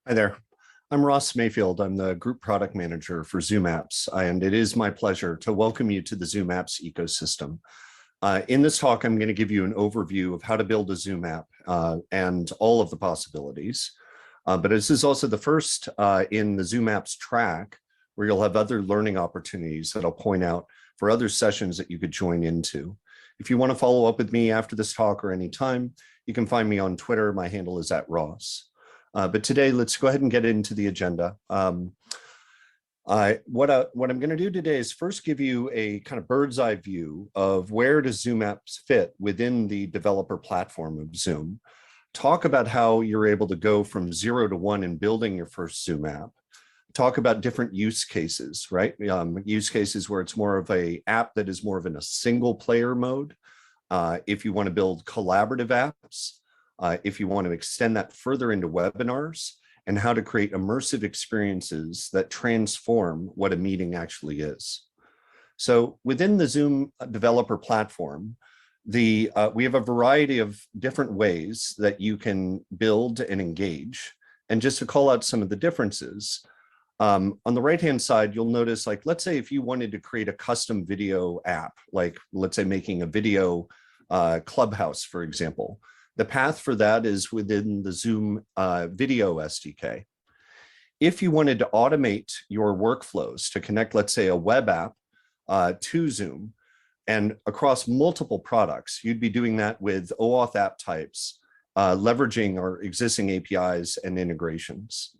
Hi there. I'm Ross Mayfield. I'm the Group Product Manager for Zoom Apps, and it is my pleasure to welcome you to the Zoom Apps ecosystem. In this talk, I'm going to give you an overview of how to build a Zoom app and all of the possibilities. But this is also the first in the Zoom Apps track where you'll have other learning opportunities that I'll point out for other sessions that you could join into. If you want to follow up with me after this talk or anytime, you can find me on Twitter. My handle is @Ross. But today, let's go ahead and get into the agenda. What I'm going to do today is first give you a kind of bird's eye view of where does Zoom Apps fit within the developer platform of Zoom. Talk about how you're able to go from 0 to 1 in building your first Zoom app. Talk about different use cases, right? Use cases where it's more of an app that is more of in a single player mode. If you want to build collaborative apps, if you want to extend that further into webinars, and how to create immersive experiences that transform what a meeting actually is. So within the Zoom developer platform, we have a variety of different ways that you can build and engage. And just to call out some of the differences, on the right-hand side, you'll notice, like, let's say if you wanted to create a custom video app, like let's say making a video Clubhouse, for example. The path for that is within the Zoom Video SDK. If you wanted to automate your workflows to connect, let's say, a web app to Zoom and across multiple products, you'd be doing that with OAuth app types, leveraging our existing APIs and integrations.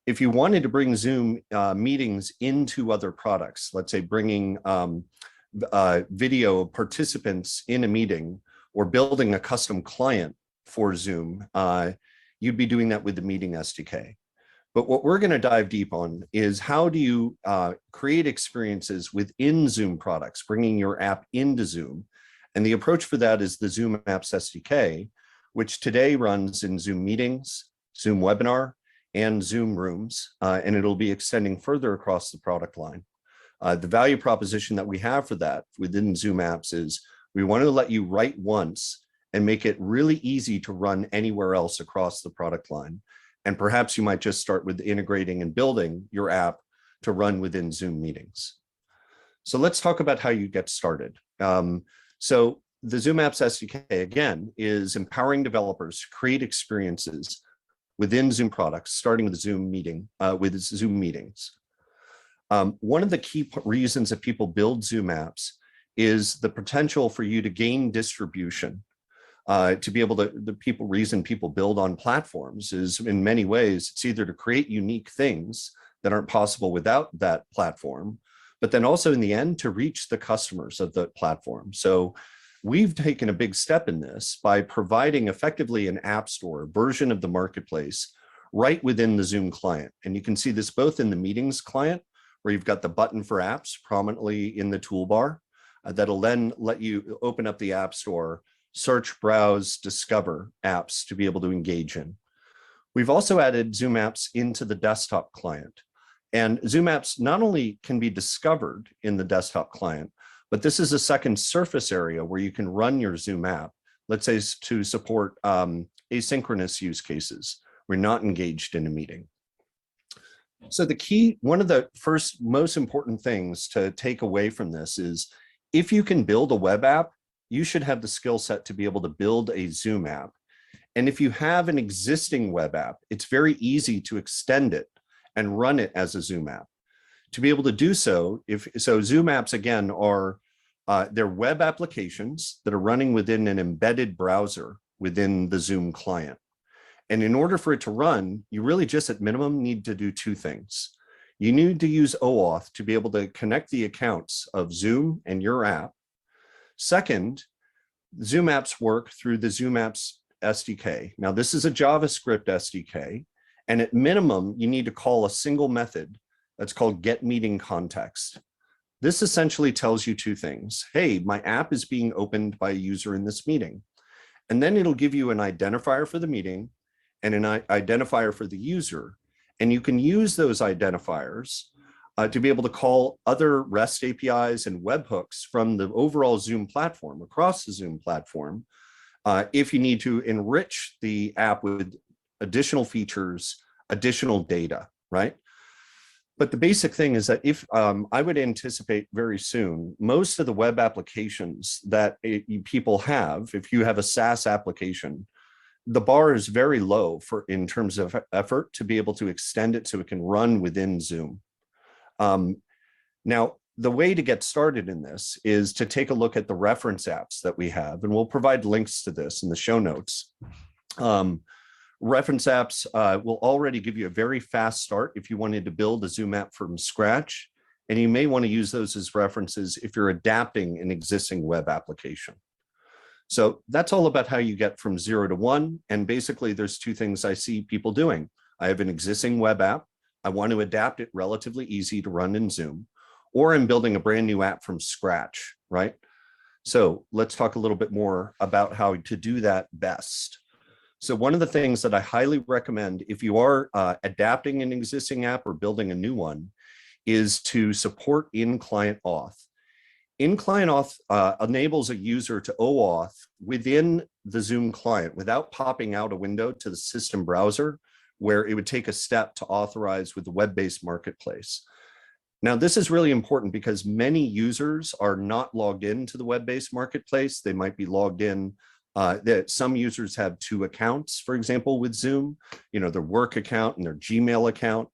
If you wanted to bring Zoom meetings into other products, let's say bringing video participants in a meeting, or building a custom client for Zoom, you'd be doing that with the Meeting SDK. But what we're going to dive deep on is how do you create experiences within Zoom products, bringing your app into Zoom. And the approach for that is the Zoom Apps SDK, which today runs in Zoom Meetings, Zoom Webinar, and Zoom Rooms, and it'll be extending further across the product line. The value proposition that we have for that within Zoom Apps is we want to let you write once and make it really easy to run anywhere else across the product line. And perhaps you might just start with integrating and building your app to run within Zoom Meetings. So let's talk about how you get started. So the Zoom Apps SDK, again, is empowering developers to create experiences within Zoom products, starting with Zoom Meetings. One of the key reasons that people build Zoom apps is the potential for you to gain distribution. To be able to, reason people build on platforms is in many ways, it's either to create unique things that aren't possible without that platform, but then also in the end to reach the customers of the platform. So we've taken a big step in this by providing effectively an app store version of the marketplace right within the Zoom client. And you can see this both in the Meetings client, where you've got the button for apps prominently in the toolbar. That'll then let you open up the App Store, search, browse, discover apps to be able to engage in. We've also added Zoom Apps into the desktop client. And Zoom Apps not only can be discovered in the desktop client, but this is a second surface area where you can run your Zoom app, let's say to support asynchronous use cases. We're not engaged in a meeting. So one of the first most important things to take away from this is, if you can build a web app, you should have the skill set to be able to build a Zoom app. And if you have an existing web app, it's very easy to extend it and run it as a Zoom app. To be able to do so, Zoom apps, again, are they're web applications that are running within an embedded browser within the Zoom client. And in order for it to run, you really just at minimum need to do two things. You need to use OAuth to be able to connect the accounts of Zoom and your app. Second, Zoom apps work through the Zoom Apps SDK. Now, this is a JavaScript SDK, and at minimum, you need to call a single method that's called getMeetingContext. This essentially tells you two things. Hey, my app is being opened by a user in this meeting. And then it'll give you an identifier for the meeting and an identifier for the user. And you can use those identifiers to be able to call other REST APIs and webhooks from the overall Zoom platform, across the Zoom platform, if you need to enrich the app with additional features additional data, right? But the basic thing is that if I would anticipate very soon, most of the web applications that people have, if you have a SaaS application, the bar is very low in terms of effort to be able to extend it so it can run within Zoom. Now, the way to get started in this is to take a look at the reference apps that we have, and we'll provide links to this in the show notes. Reference apps will already give you a very fast start if you wanted to build a Zoom app from scratch, and you may want to use those as references if you're adapting an existing web application. So that's all about how you get from 0 to 1. And basically, there's two things I see people doing. I have an existing web app. I want to adapt it relatively easy to run in Zoom, or I'm building a brand new app from scratch, right? So let's talk a little bit more about how to do that best. So one of the things that I highly recommend if you are adapting an existing app or building a new one is to support in-client auth. In-client auth enables a user to OAuth within the Zoom client without popping out a window to the system browser where it would take a step to authorize with the web-based marketplace. Now, this is really important because many users are not logged into the web-based marketplace. They might be logged in. That some users have 2 accounts, for example, with Zoom, their work account and their Gmail account.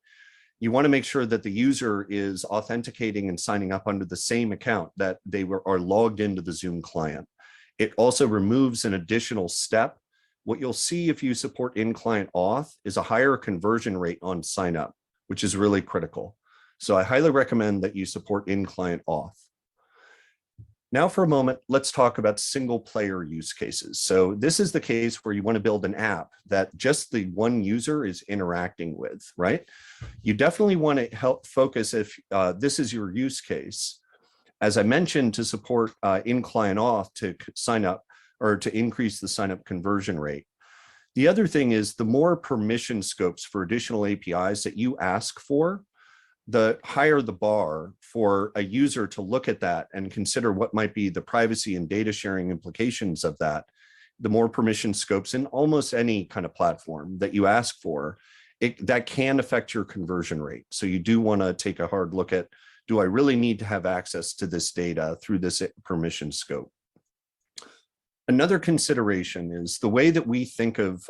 You want to make sure that the user is authenticating and signing up under the same account that they are logged into the Zoom client. It also removes an additional step. What you'll see if you support in-client auth is a higher conversion rate on sign up, which is really critical. So I highly recommend that you support in-client auth. Now for a moment, let's talk about single player use cases. So this is the case where you want to build an app that just the one user is interacting with, right? You definitely want to help focus if this is your use case. As I mentioned, to support in-client auth to sign up or to increase the sign up conversion rate. The other thing is the more permission scopes for additional APIs that you ask for, the higher the bar for a user to look at that and consider what might be the privacy and data sharing implications of that. The more permission scopes in almost any kind of platform that you ask for, that can affect your conversion rate. So you do want to take a hard look at, do I really need to have access to this data through this permission scope? Another consideration is the way that we think of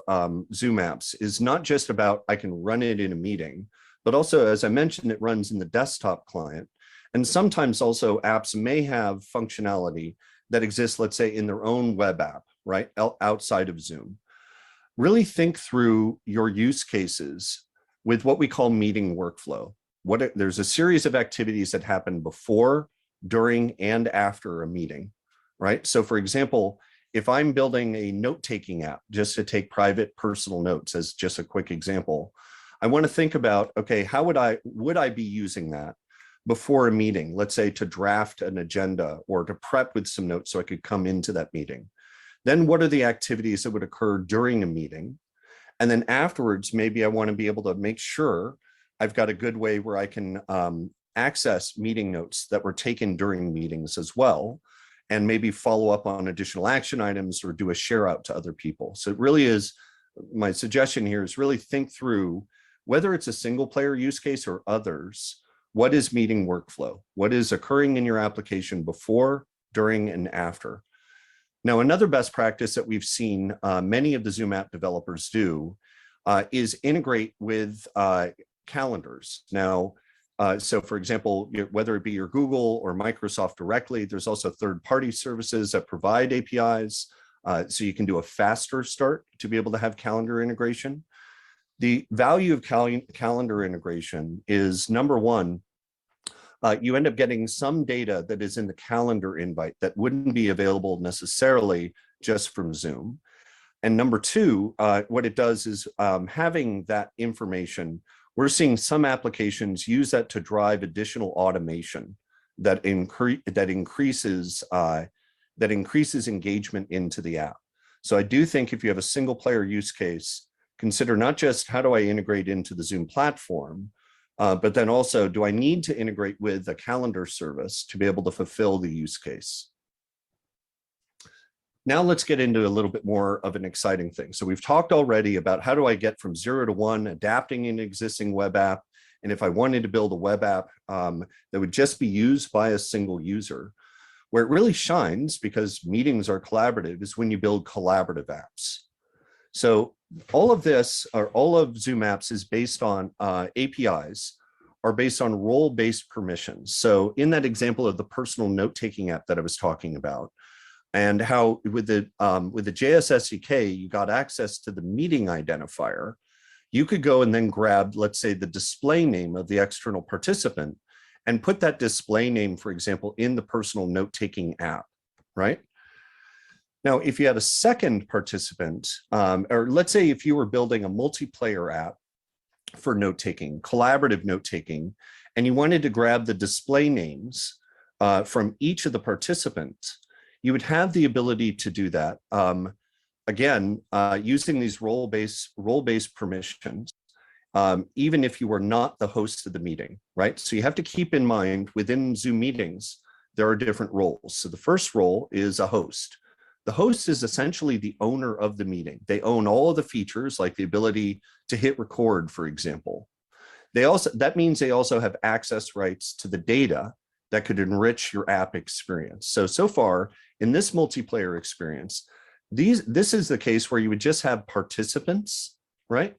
Zoom apps is not just about I can run it in a meeting, but also, as I mentioned, it runs in the desktop client. And sometimes also apps may have functionality that exists, let's say, in their own web app, right, outside of Zoom. Really think through your use cases with what we call meeting workflow. There's a series of activities that happen before, during, and after a meeting, right? So for example, if I'm building a note-taking app just to take private personal notes as just a quick example, I want to think about, okay, how would I be using that before a meeting, let's say to draft an agenda or to prep with some notes so I could come into that meeting. Then what are the activities that would occur during a meeting? And then afterwards, maybe I want to be able to make sure I've got a good way where I can access meeting notes that were taken during meetings as well, and maybe follow up on additional action items or do a share out to other people. So it really is, my suggestion here is really think through whether it's a single player use case or others, what is meeting workflow? What is occurring in your application before, during, and after? Now, another best practice that we've seen many of the Zoom app developers do is integrate with calendars. Now, so for example, whether it be your Google or Microsoft directly, there's also third-party services that provide APIs, so you can do a faster start to be able to have calendar integration. The value of calendar integration is, number one, you end up getting some data that is in the calendar invite that wouldn't be available necessarily just from Zoom. And number two, what it does is having that information, we're seeing some applications use that to drive additional automation that increases engagement into the app. So I do think if you have a single player use case, consider not just how do I integrate into the Zoom platform, but then also, do I need to integrate with a calendar service to be able to fulfill the use case? Now let's get into a little bit more of an exciting thing. So we've talked already about how do I get from 0 to 1, adapting an existing web app. And if I wanted to build a web app that would just be used by a single user, where it really shines because meetings are collaborative is when you build collaborative apps. So all of this, or all of Zoom Apps, is based on APIs are based on role-based permissions. So in that example of the personal note-taking app that I was talking about, and how with the JS SDK, you got access to the meeting identifier, you could go and then grab, let's say, the display name of the external participant and put that display name, for example, in the personal note-taking app, right? Now, if you had a second participant, or let's say if you were building a multiplayer app for note-taking, collaborative note-taking, and you wanted to grab the display names from each of the participants, you would have the ability to do that. Again, using these role-based permissions, even if you were not the host of the meeting, right? So you have to keep in mind within Zoom meetings, there are different roles. So the first role is a host. The host is essentially the owner of the meeting. They own all of the features, like the ability to hit record, for example. That means they also have access rights to the data that could enrich your app experience. So far in this multiplayer experience, this is the case where you would just have participants, right?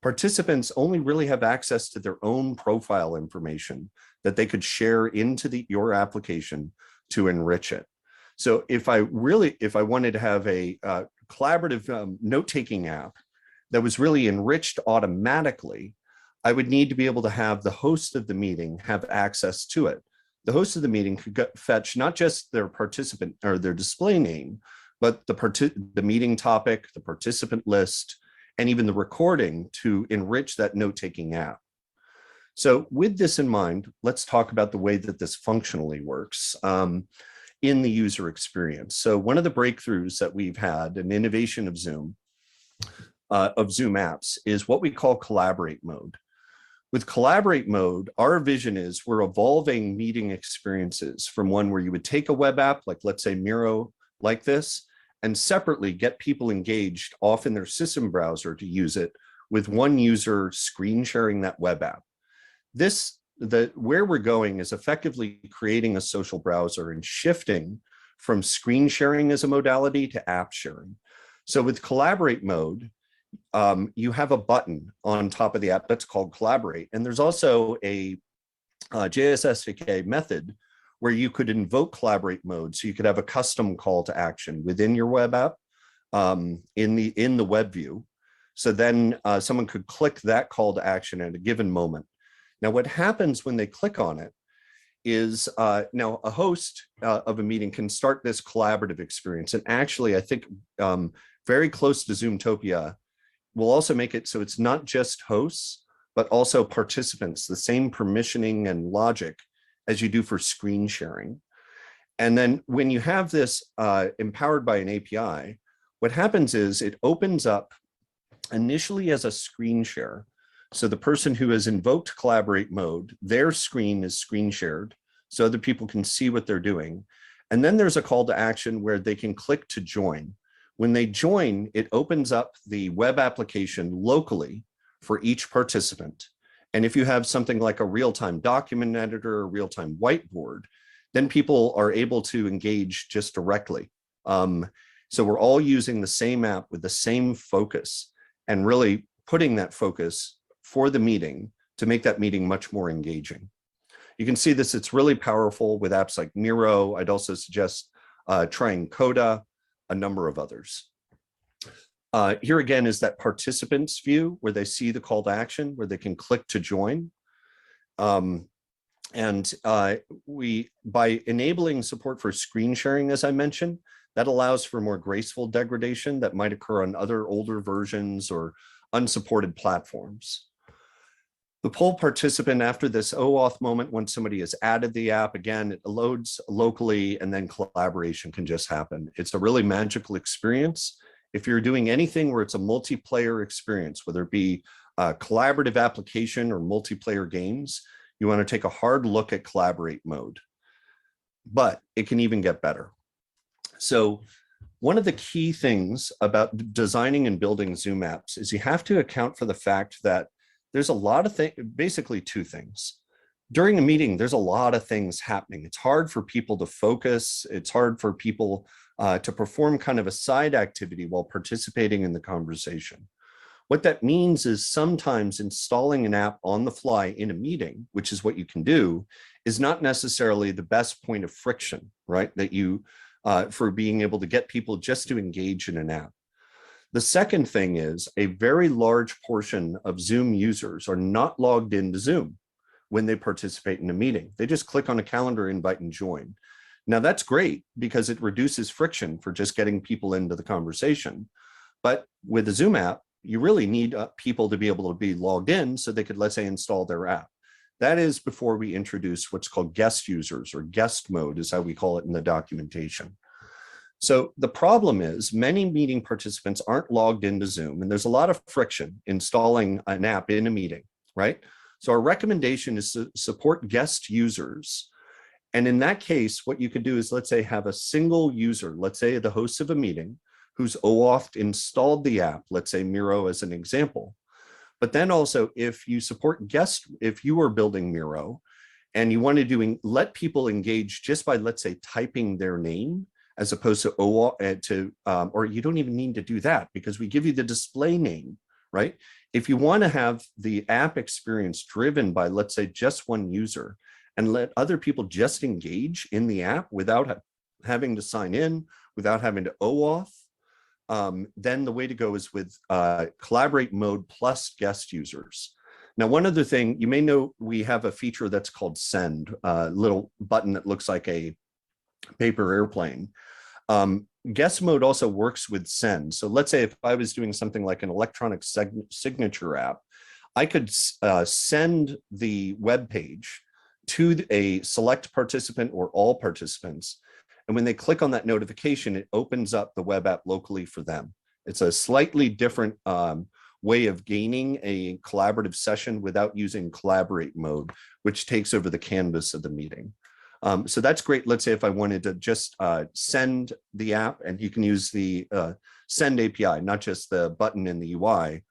Participants only really have access to their own profile information that they could share into your application to enrich it. So if I wanted to have a collaborative note-taking app that was really enriched automatically, I would need to be able to have the host of the meeting have access to it. The host of the meeting could fetch not just their participant or their display name, but the meeting topic, the participant list, and even the recording to enrich that note-taking app. So with this in mind, let's talk about the way that this functionally works in the user experience. So one of the breakthroughs that we've had, an innovation of Zoom Apps, is what we call collaborate mode. With collaborate mode, our vision is we're evolving meeting experiences from one where you would take a web app, like let's say Miro, like this, and separately get people engaged off in their system browser to use it with one user screen sharing that web app. Where we're going is effectively creating a social browser and shifting from screen sharing as a modality to app sharing. So with collaborate mode, you have a button on top of the app that's called collaborate. And there's also a JS SDK method where you could invoke collaborate mode. So you could have a custom call to action within your web app in the web view. So then someone could click that call to action at a given moment. Now, what happens when they click on it is now a host of a meeting can start this collaborative experience. And actually, I think very close to Zoomtopia will also make it so it's not just hosts, but also participants, the same permissioning and logic as you do for screen sharing. And then when you have this empowered by an API, what happens is it opens up initially as a screen share. So the person who has invoked collaborate mode, their screen is screen shared so other people can see what they're doing. And then there's a call to action where they can click to join. When they join, it opens up the web application locally for each participant. And if you have something like a real-time document editor or real-time whiteboard, then people are able to engage just directly. So we're all using the same app with the same focus and really putting that focus for the meeting to make that meeting much more engaging. You can see this, it's really powerful with apps like Miro. I'd also suggest trying Coda, a number of others. Here again is that participants view where they see the call to action, where they can click to join. By enabling support for screen sharing, as I mentioned, that allows for more graceful degradation that might occur on other older versions or unsupported platforms. The poll participant after this OAuth moment, when somebody has added the app, again, it loads locally and then collaboration can just happen. It's a really magical experience. If you're doing anything where it's a multiplayer experience, whether it be a collaborative application or multiplayer games, you want to take a hard look at collaborate mode. But it can even get better. So one of the key things about designing and building Zoom apps is you have to account for the fact that there's a lot of things, basically two things. During a meeting, there's a lot of things happening. It's hard for people to focus. It's hard for people to perform kind of a side activity while participating in the conversation. What that means is sometimes installing an app on the fly in a meeting, which is what you can do, is not necessarily the best point of friction, right? That you, for being able to get people just to engage in an app. The second thing is a very large portion of Zoom users are not logged into Zoom when they participate in a meeting. They just click on a calendar invite and join. Now that's great because it reduces friction for just getting people into the conversation. But with a Zoom app, you really need people to be able to be logged in so they could, let's say, install their app. That is before we introduce what's called guest users, or guest mode is how we call it in the documentation. So the problem is many meeting participants aren't logged into Zoom, and there's a lot of friction installing an app in a meeting, right? So our recommendation is to support guest users. And in that case, what you could do is, let's say, have a single user, let's say the host of a meeting, who's OAuth installed the app, let's say Miro as an example. But then also, if you support guest, if you are building Miro and you want to let people engage just by, let's say, typing their name, as opposed to OAuth, or you don't even need to do that because we give you the display name, right? If you want to have the app experience driven by, let's say, just one user and let other people just engage in the app without having to sign in, without having to OAuth, then the way to go is with collaborate mode plus guest users. Now, one other thing, you may know we have a feature that's called send, a little button that looks like a paper airplane. Guest mode also works with send. So let's say if I was doing something like an electronic signature app, I could send the web page to a select participant or all participants. And when they click on that notification, it opens up the web app locally for them. It's a slightly different way of gaining a collaborative session without using collaborate mode, which takes over the canvas of the meeting. So that's great. Let's say if I wanted to just send the app, and you can use the send API, not just the button in the UI,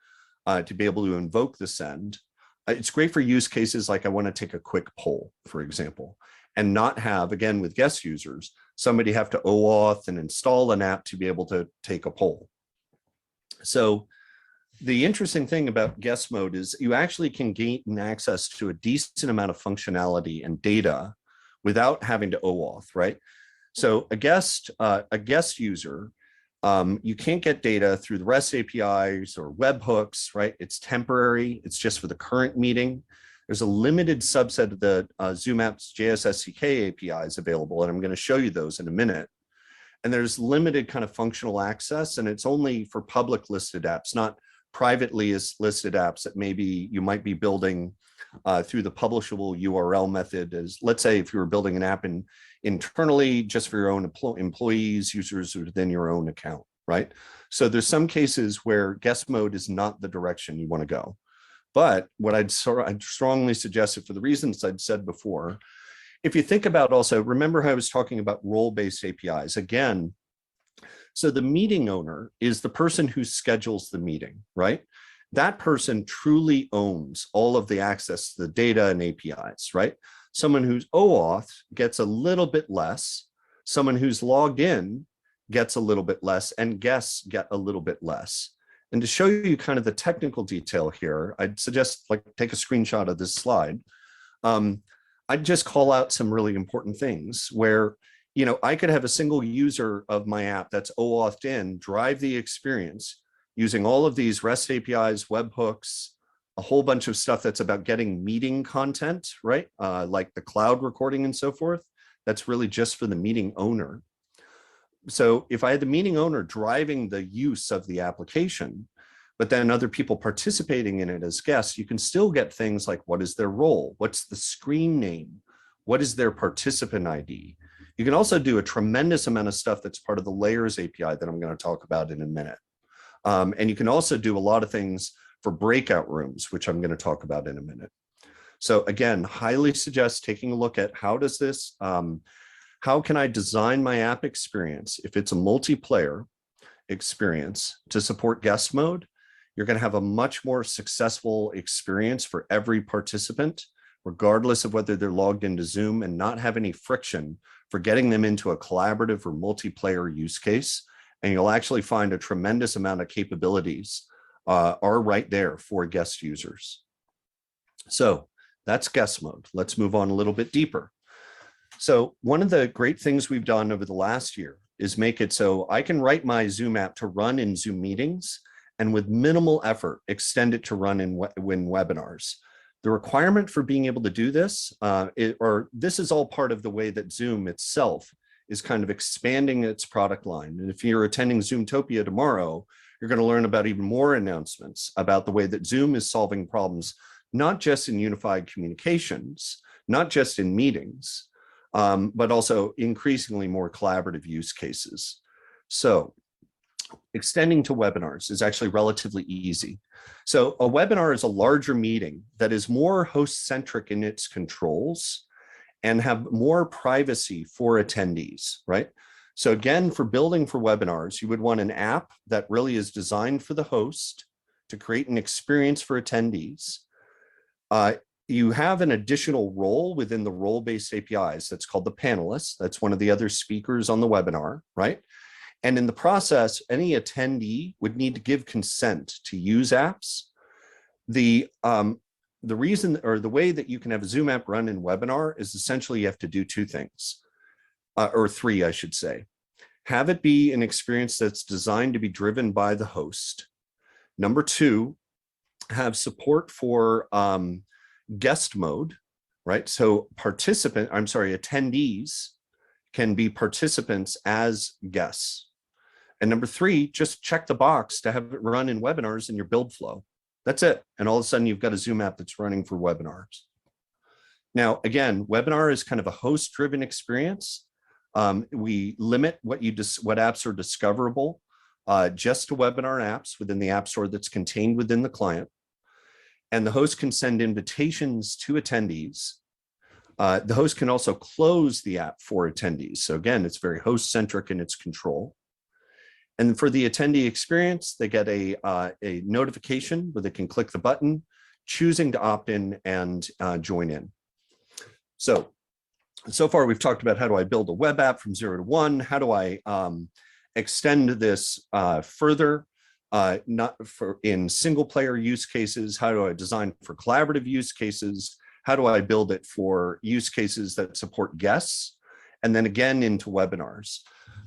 to be able to invoke the send. It's great for use cases like I want to take a quick poll, for example, and not have, again, with guest users, somebody have to OAuth and install an app to be able to take a poll. So the interesting thing about guest mode is you actually can gain access to a decent amount of functionality and data without having to OAuth, right? So a guest user, you can't get data through the REST APIs or webhooks, right? It's temporary. It's just for the current meeting. There's a limited subset of the Zoom Apps JS SDK APIs available, and I'm going to show you those in a minute. And there's limited kind of functional access, and it's only for public listed apps, not privately listed apps that maybe you might be building through the publishable URL method. As let's say if you were building an app internally just for your own employees, users within your own account, right? So there's some cases where guest mode is not the direction you want to go. But what I'd strongly suggest it for the reasons I'd said before. If you think about also, remember how I was talking about role-based APIs again. So the meeting owner is the person who schedules the meeting, right? That person truly owns all of the access to the data and APIs, right? Someone who's OAuth gets a little bit less. Someone who's logged in gets a little bit less, and guests get a little bit less. And to show you kind of the technical detail here, I'd suggest take a screenshot of this slide. I'd just call out some really important things where, I could have a single user of my app that's OAuthed in, drive the experience using all of these REST APIs, webhooks, a whole bunch of stuff that's about getting meeting content, right? Like the cloud recording and so forth. That's really just for the meeting owner. So if I had the meeting owner driving the use of the application, but then other people participating in it as guests, you can still get things like what is their role? What's the screen name? What is their participant ID? You can also do a tremendous amount of stuff that's part of the layers API that I'm going to talk about in a minute. And you can also do a lot of things for breakout rooms, which I'm going to talk about in a minute. So again, highly suggest taking a look at how how can I design my app experience? If it's a multiplayer experience to support guest mode, you're going to have a much more successful experience for every participant, regardless of whether they're logged into Zoom, and not have any friction for getting them into a collaborative or multiplayer use case. And you'll actually find a tremendous amount of capabilities are right there for guest users. So that's guest mode. Let's move on a little bit deeper. So one of the great things we've done over the last year is make it so I can write my Zoom app to run in Zoom meetings and with minimal effort, extend it to run in webinars. The requirement for being able to do this, this is all part of the way that Zoom itself is kind of expanding its product line. And if you're attending Zoomtopia tomorrow, you're going to learn about even more announcements about the way that Zoom is solving problems, not just in unified communications, not just in meetings, but also increasingly more collaborative use cases. So extending to webinars is actually relatively easy. So a webinar is a larger meeting that is more host-centric in its controls and have more privacy for attendees, right? So again, for building for webinars, you would want an app that really is designed for the host to create an experience for attendees. You have an additional role within the role-based APIs that's called the panelist. That's one of the other speakers on the webinar, right? And in the process, any attendee would need to give consent to use apps. The reason, or the way that you can have a Zoom app run in webinar is essentially you have to do two things, or three, I should say. Have it be an experience that's designed to be driven by the host. Number two, have support for guest mode, right? So attendees can be participants as guests. And number three, just check the box to have it run in webinars in your build flow. That's it. And all of a sudden you've got a Zoom app that's running for webinars. Now, again, webinar is kind of a host-driven experience. We limit what apps are discoverable just to webinar apps within the App Store that's contained within the client. And the host can send invitations to attendees. The host can also close the app for attendees. So again, it's very host-centric in its control. And for the attendee experience, they get a notification where they can click the button, choosing to opt in and join in. So far we've talked about how do I build a web app from 0 to 1? How do I extend this further? Not for in single player use cases? How do I design for collaborative use cases? How do I build it for use cases that support guests? And then again into webinars.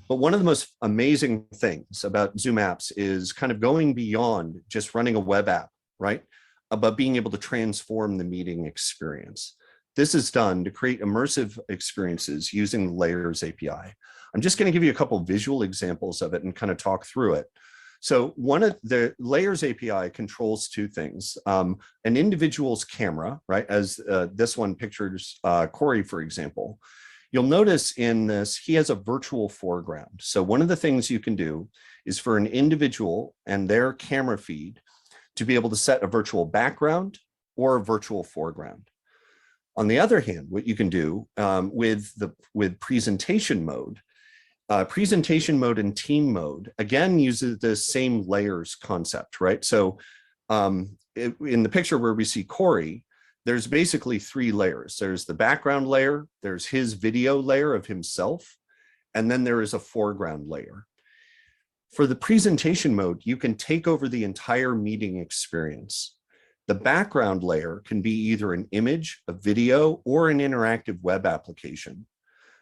But one of the most amazing things about Zoom apps is kind of going beyond just running a web app, right? But being able to transform the meeting experience. This is done to create immersive experiences using the Layers API. I'm just going to give you a couple of visual examples of it and kind of talk through it. So one of the Layers API controls two things. An individual's camera, right? As this one pictures Corey, for example. You'll notice in this, he has a virtual foreground. So one of the things you can do is for an individual and their camera feed to be able to set a virtual background or a virtual foreground. On the other hand, what you can do with presentation mode and team mode, again, uses the same layers concept, right? So in the picture where we see Corey, there's basically three layers. There's the background layer, there's his video layer of himself, and then there is a foreground layer. For the presentation mode, you can take over the entire meeting experience. The background layer can be either an image, a video, or an interactive web application.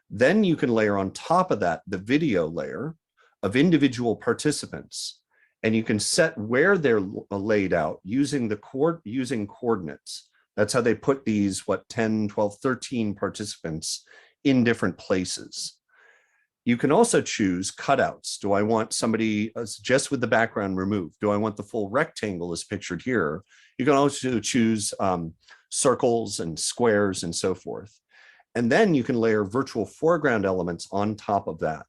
Then you can layer on top of that the video layer of individual participants, and you can set where they're laid out using coordinates. That's how they put these, 10, 12, 13 participants in different places. You can also choose cutouts. Do I want somebody just with the background removed? Do I want the full rectangle as pictured here? You can also choose circles and squares and so forth. And then you can layer virtual foreground elements on top of that.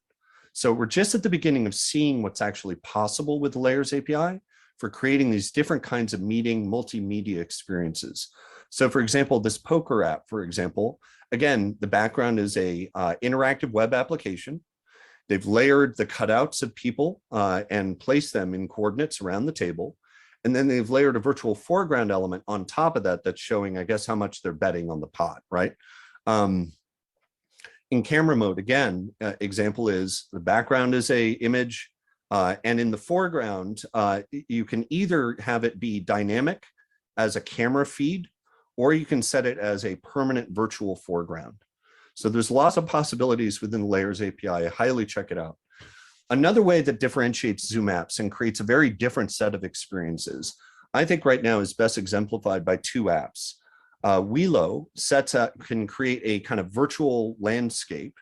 So we're just at the beginning of seeing what's actually possible with the Layers API for creating these different kinds of meeting multimedia experiences. So for example, this poker app, for example, again, the background is a interactive web application. They've layered the cutouts of people and placed them in coordinates around the table. And then they've layered a virtual foreground element on top of that that's showing, I guess, how much they're betting on the pot, right? In camera mode, again, example is the background is a image, and in the foreground, you can either have it be dynamic as a camera feed, or you can set it as a permanent virtual foreground. So there's lots of possibilities within the Layers API. I highly check it out. Another way that differentiates Zoom Apps and creates a very different set of experiences, I think right now is best exemplified by two apps. Welo can create a kind of virtual landscape.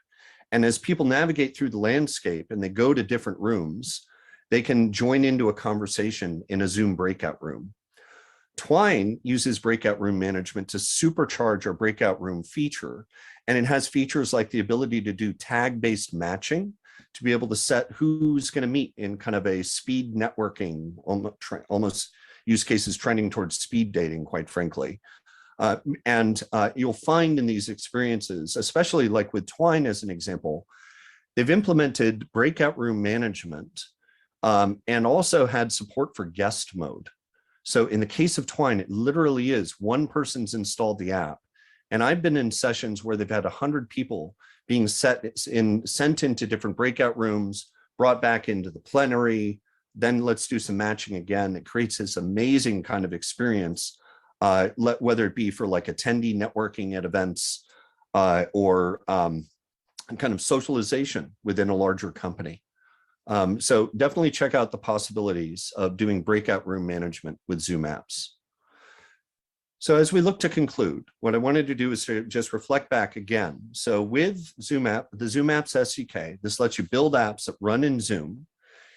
And as people navigate through the landscape and they go to different rooms, they can join into a conversation in a Zoom breakout room. Twine uses breakout room management to supercharge our breakout room feature. And it has features like the ability to do tag-based matching to be able to set who's going to meet in kind of a speed networking, almost use cases trending towards speed dating, quite frankly. You'll find in these experiences, especially like with Twine as an example, they've implemented breakout room management and also had support for guest mode. So in the case of Twine, it literally is one person's installed the app. And I've been in sessions where they've had 100 people being sent into different breakout rooms, brought back into the plenary, then let's do some matching again. It creates this amazing kind of experience, whether it be for like attendee networking at events or kind of socialization within a larger company. So definitely check out the possibilities of doing breakout room management with Zoom Apps. So as we look to conclude, what I wanted to do is to just reflect back again. So with the Zoom Apps SDK, this lets you build apps that run in Zoom.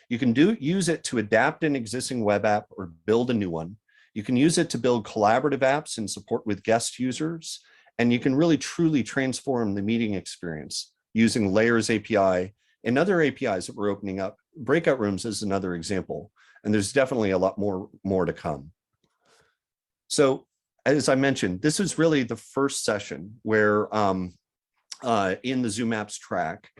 You can use it to adapt an existing web app or build a new one. You can use it to build collaborative apps and support with guest users. And you can really truly transform the meeting experience using Layers API and other APIs that we're opening up. Breakout rooms is another example. And there's definitely a lot more to come. So as I mentioned, this is really the first session where in the Zoom Apps track,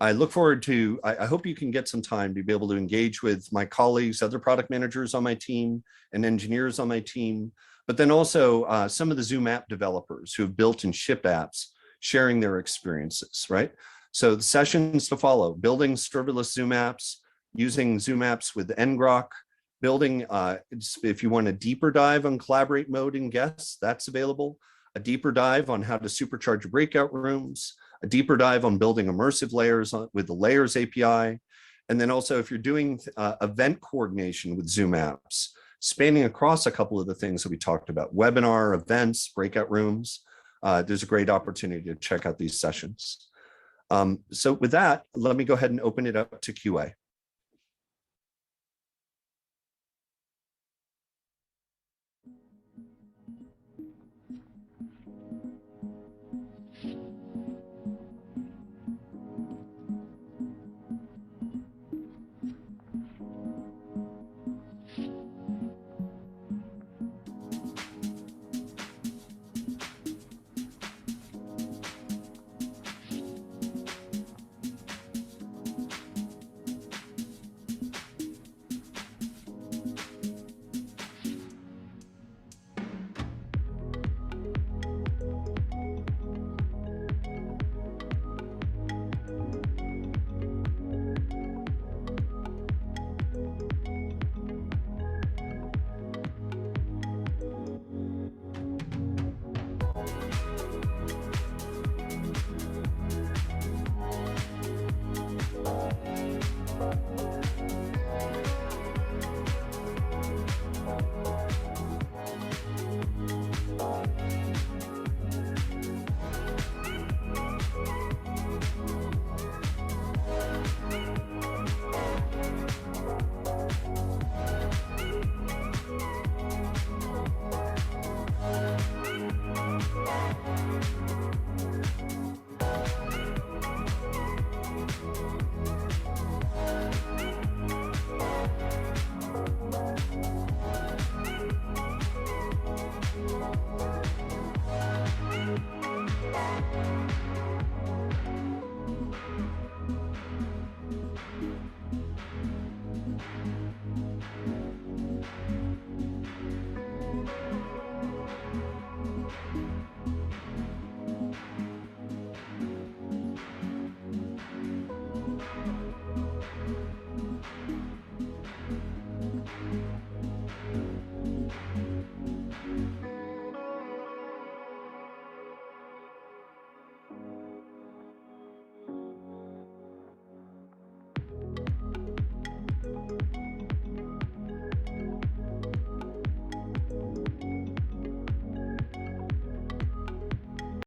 I look forward to, I hope you can get some time to be able to engage with my colleagues, other product managers on my team and engineers on my team, but then also some of the Zoom app developers who have built and shipped apps, sharing their experiences, right? So the sessions to follow, building serverless Zoom apps, using Zoom apps with ngrok, building, if you want a deeper dive on collaborate mode and guests, that's available. A deeper dive on how to supercharge breakout rooms, a deeper dive on building immersive layers with the Layers API. And then also if you're doing event coordination with Zoom Apps, spanning across a couple of the things that we talked about, webinar, events, breakout rooms, there's a great opportunity to check out these sessions. So with that, let me go ahead and open it up to QA.